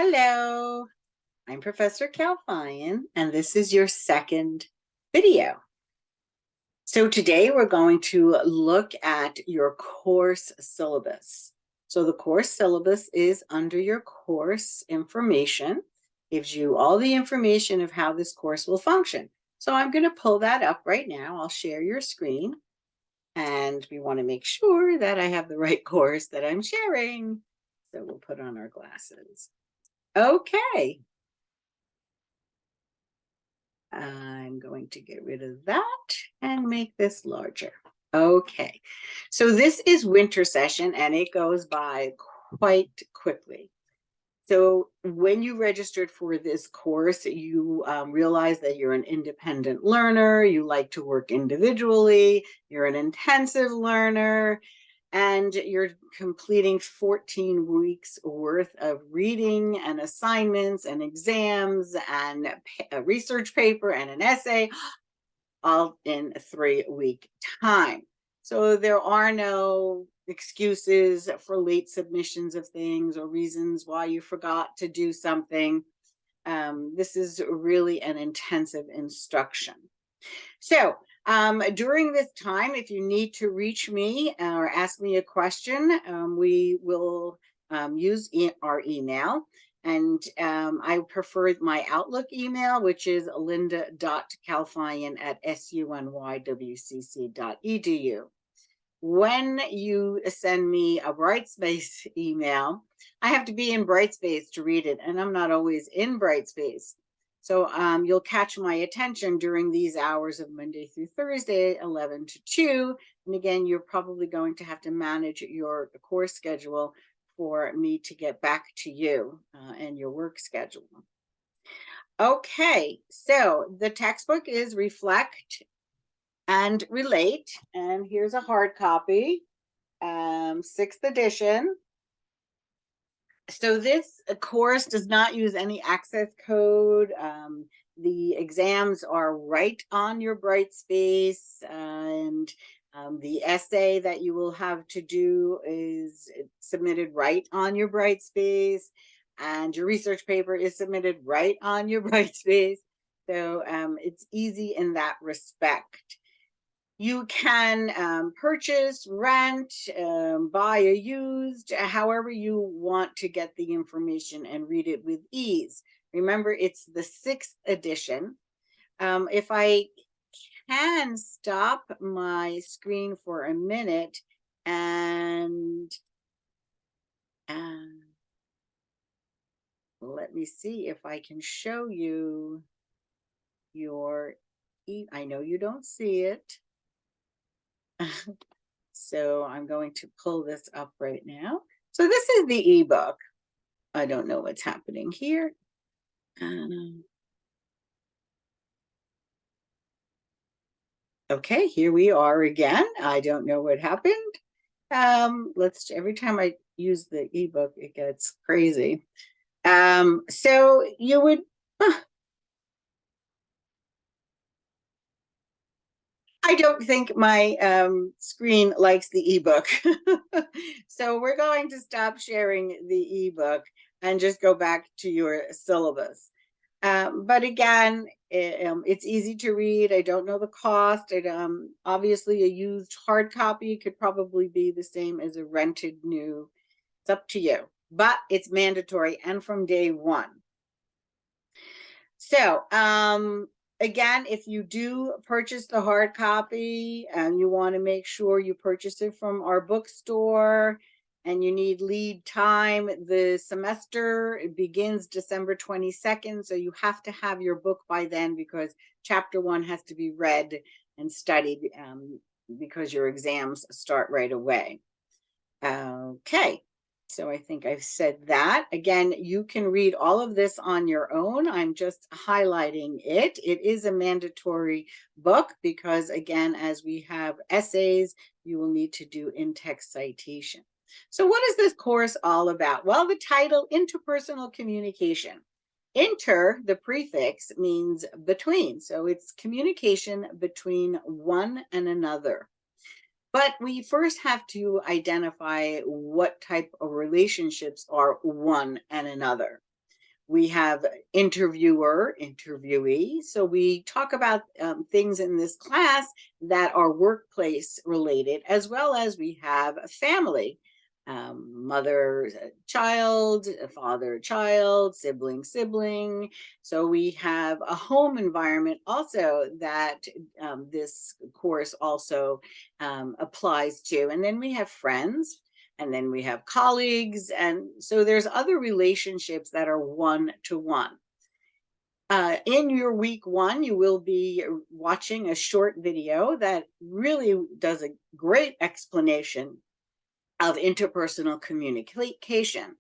Hello, I'm Professor Calfian, and this is your second video. So today we're going to look at your course syllabus. So the course syllabus is under your course information, gives you all the information of how this course will function. So I'm going to pull that up right now. I'll share your screen, and we want to make sure that I have the right course that I'm sharing. So we'll put on our glasses. Okay. I'm going to get rid of that and make this larger. Okay, so this is winter session and it goes by quite quickly. So when you registered for this course, you realize that you're an independent learner, you like to work individually, you're an intensive learner, and you're completing 14 weeks worth of reading and assignments and exams and a research paper and an essay, all in a 3-week time. So there are no excuses for late submissions of things or reasons why you forgot to do something. This is really an intensive instruction. So during this time, if you need to reach me or ask me a question, we will use our email. And I prefer my Outlook email, which is linda.calfian@sunywcc.edu. When you send me a Brightspace email, I have to be in Brightspace to read it, and I'm not always in Brightspace. So you'll catch my attention during these hours of Monday through Thursday, 11 to 2. And again, you're probably going to have to manage your course schedule for me to get back to you and your work schedule. Okay, so the textbook is Reflect and Relate, and here's a hard copy, 6th edition. So this course does not use any access code. The exams are right on your Brightspace, and the essay that you will have to do is submitted right on your Brightspace, and your research paper is submitted right on your Brightspace. So it's easy in that respect. You can purchase, rent, buy a used, however you want to get the information and read it with ease. Remember, it's the 6th edition. If I can stop my screen for a minute and let me see if I can show you your I know you don't see it. So I'm going to pull this up right now. So this is the ebook. I don't know what's happening here. Okay, here we are again. I don't know what happened. Every time I use the ebook, it gets crazy. So you would, I don't think my screen likes the ebook. So we're going to stop sharing the ebook and just go back to your syllabus. But again, it's easy to read. I don't know the cost. Obviously, a used hard copy could probably be the same as a rented new. It's up to you, but it's mandatory and from day one. So again, if you do purchase the hard copy and you want to make sure you purchase it from our bookstore and you need lead time, the semester begins December 22nd. So you have to have your book by then because chapter 1 has to be read and studied because your exams start right away. Okay. So I think I've said that. Again, you can read all of this on your own. I'm just highlighting it. It is a mandatory book because, again, as we have essays, you will need to do in-text citation. So what is this course all about? Well, the title, Interpersonal Communication. Inter, the prefix, means between. So it's communication between one and another. But we first have to identify what type of relationships are one and another. We have interviewer, interviewee. So we talk about things in this class that are workplace related, as well as we have a family, mother, child, father, child, sibling, sibling. So we have a home environment also that this course also applies to. And then we have friends, and then we have colleagues, and so there's other relationships that are one-to-one. In your week one, you will be watching a short video that really does a great explanation of interpersonal communication.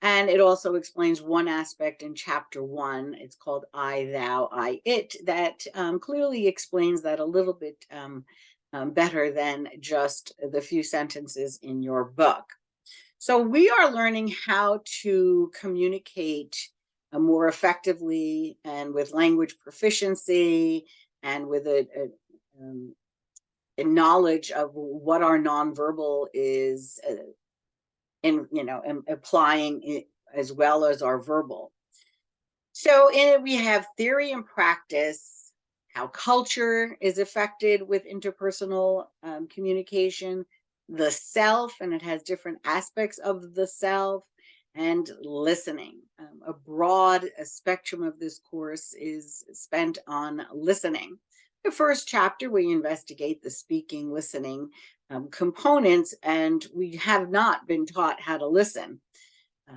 And it also explains one aspect in chapter one. It's called I, thou, I, it, that clearly explains that a little bit better than just the few sentences in your book. So we are learning how to communicate more effectively and with language proficiency and with a knowledge of what our nonverbal is and applying it as well as our verbal. So in it, we have theory and practice, how culture is affected with interpersonal communication, the self, and it has different aspects of the self, and listening. A broad spectrum of this course is spent on listening. The first chapter, we investigate the speaking, listening components, and we have not been taught how to listen.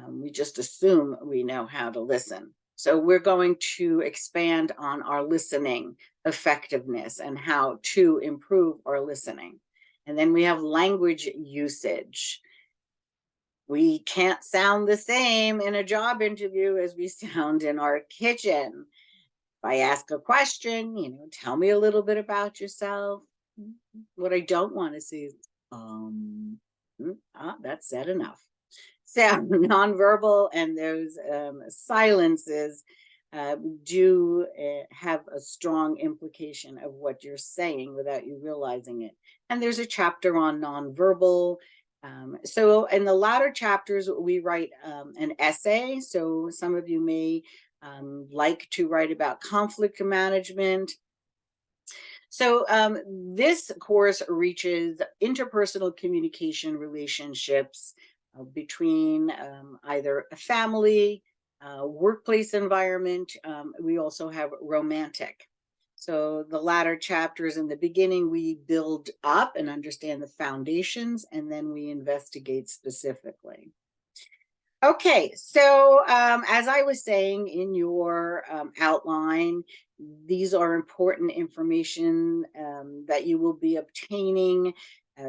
We just assume we know how to listen. So we're going to expand on our listening effectiveness and how to improve our listening. And then we have language usage. We can't sound the same in a job interview as we sound in our kitchen. If I ask a question, tell me a little bit about yourself. What I don't want to see is, that's said enough. So nonverbal and those silences do have a strong implication of what you're saying without you realizing it. And there's a chapter on nonverbal. So in the latter chapters, we write an essay. So some of you may like to write about conflict management. So this course reaches interpersonal communication relationships between either a family, workplace environment. We also have romantic. So the latter chapters in the beginning, we build up and understand the foundations, and then we investigate specifically. Okay, so as I was saying in your outline, these are important information that you will be obtaining.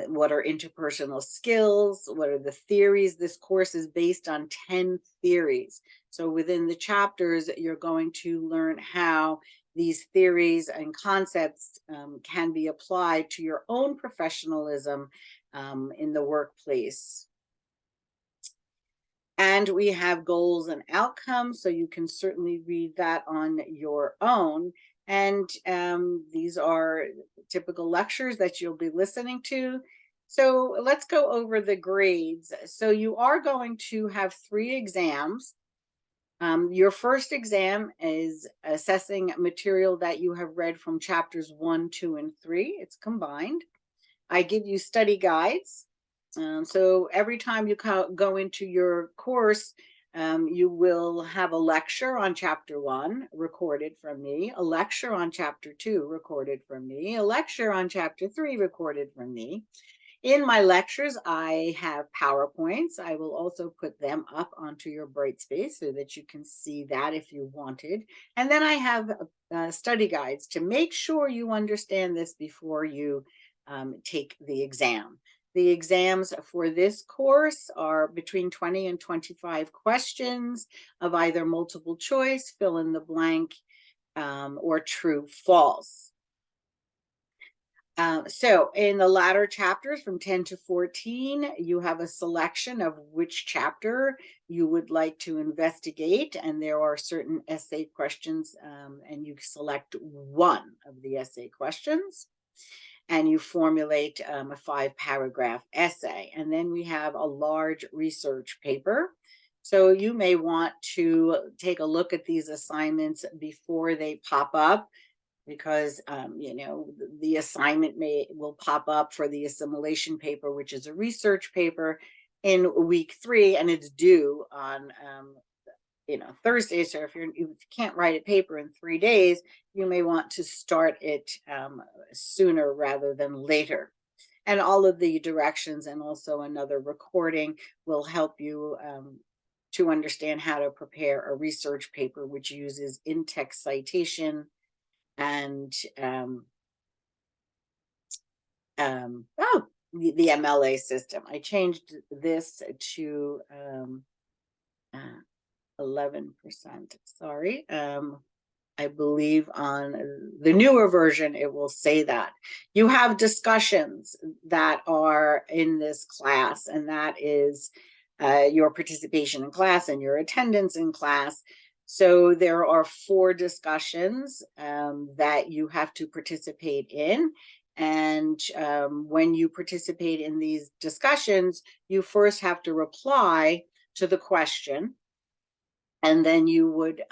What are interpersonal skills? What are the theories? This course is based on 10 theories. So within the chapters, you're going to learn how these theories and concepts can be applied to your own professionalism in the workplace. And we have goals and outcomes, so you can certainly read that on your own. And these are typical lectures that you'll be listening to. So let's go over the grades. So you are going to have 3 exams. Your first exam is assessing material that you have read from chapters 1, 2, and 3. It's combined. I give you study guides. So every time you go into your course, you will have a lecture on chapter 1 recorded from me, a lecture on chapter 2 recorded from me, a lecture on chapter 3 recorded from me. In my lectures, I have PowerPoints. I will also put them up onto your Brightspace so that you can see that if you wanted. And then I have study guides to make sure you understand this before you take the exam. The exams for this course are between 20 and 25 questions of either multiple choice, fill in the blank, or true, false. So in the latter chapters from 10 to 14, you have a selection of which chapter you would like to investigate, and there are certain essay questions, and you select one of the essay questions. And you formulate a 5-paragraph essay. And then we have a large research paper. So you may want to take a look at these assignments before they pop up, because the assignment will pop up for the assimilation paper, which is a research paper, in week 3, and it's due on Thursday. So if you can't write a paper in 3 days, you may want to start it sooner rather than later. And all of the directions and also another recording will help you to understand how to prepare a research paper, which uses in-text citation and the MLA system. I changed this to 11%. Sorry. I believe on the newer version, it will say that. You have discussions that are in this class, and that is your participation in class and your attendance in class. So there are 4 discussions that you have to participate in. And when you participate in these discussions, you first have to reply to the question. And then you would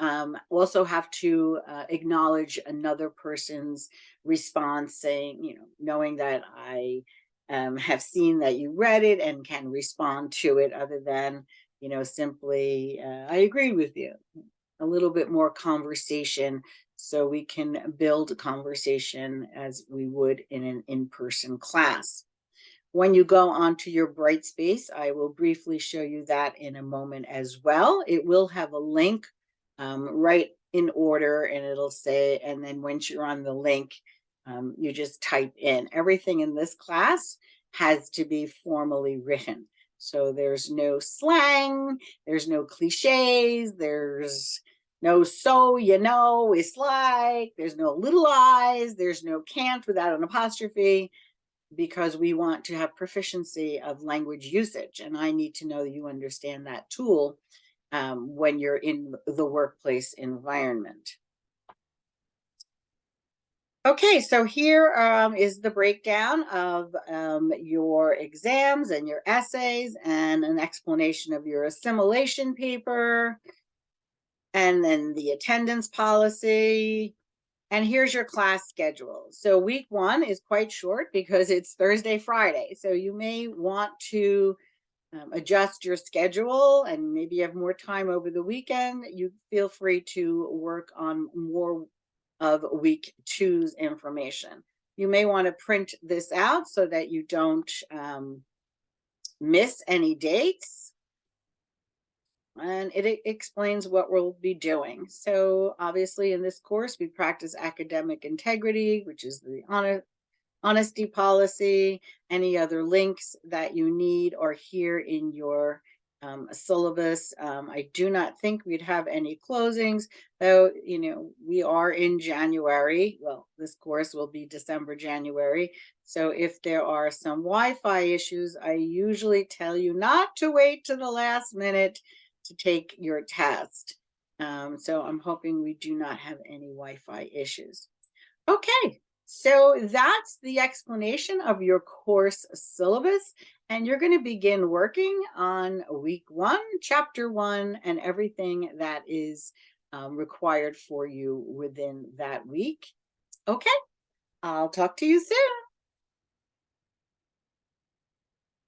also have to acknowledge another person's response, saying, knowing that I have seen that you read it and can respond to it, other than, simply, I agree with you. A little bit more conversation, so we can build a conversation as we would in an in-person class. When you go onto your Brightspace, I will briefly show you that in a moment as well. It will have a link right in order, and it'll say, and then once you're on the link, you just type in. Everything in this class has to be formally written. So there's no slang, there's no cliches, there's no it's like, there's no little eyes, there's no can't without an apostrophe, because we want to have proficiency of language usage. And I need to know that you understand that tool when you're in the workplace environment. Okay, so here is the breakdown of your exams and your essays, and an explanation of your assimilation paper, and then the attendance policy. And here's your class schedule. So week 1 is quite short because it's Thursday, Friday. So you may want to adjust your schedule, and maybe you have more time over the weekend. You feel free to work on more of week 2's information. You may want to print this out so that you don't miss any dates. And it explains what we'll be doing. So obviously in this course, we practice academic integrity, which is the honesty policy. Any other links that you need are here in your syllabus. I do not think we'd have any closings, though, we are in January. Well, this course will be December, January. So if there are some Wi-Fi issues, I usually tell you not to wait to the last minute to take your test. So I'm hoping we do not have any Wi-Fi issues. Okay, so that's the explanation of your course syllabus, and you're going to begin working on week 1, chapter 1, and everything that is required for you within that week. Okay, I'll talk to you soon.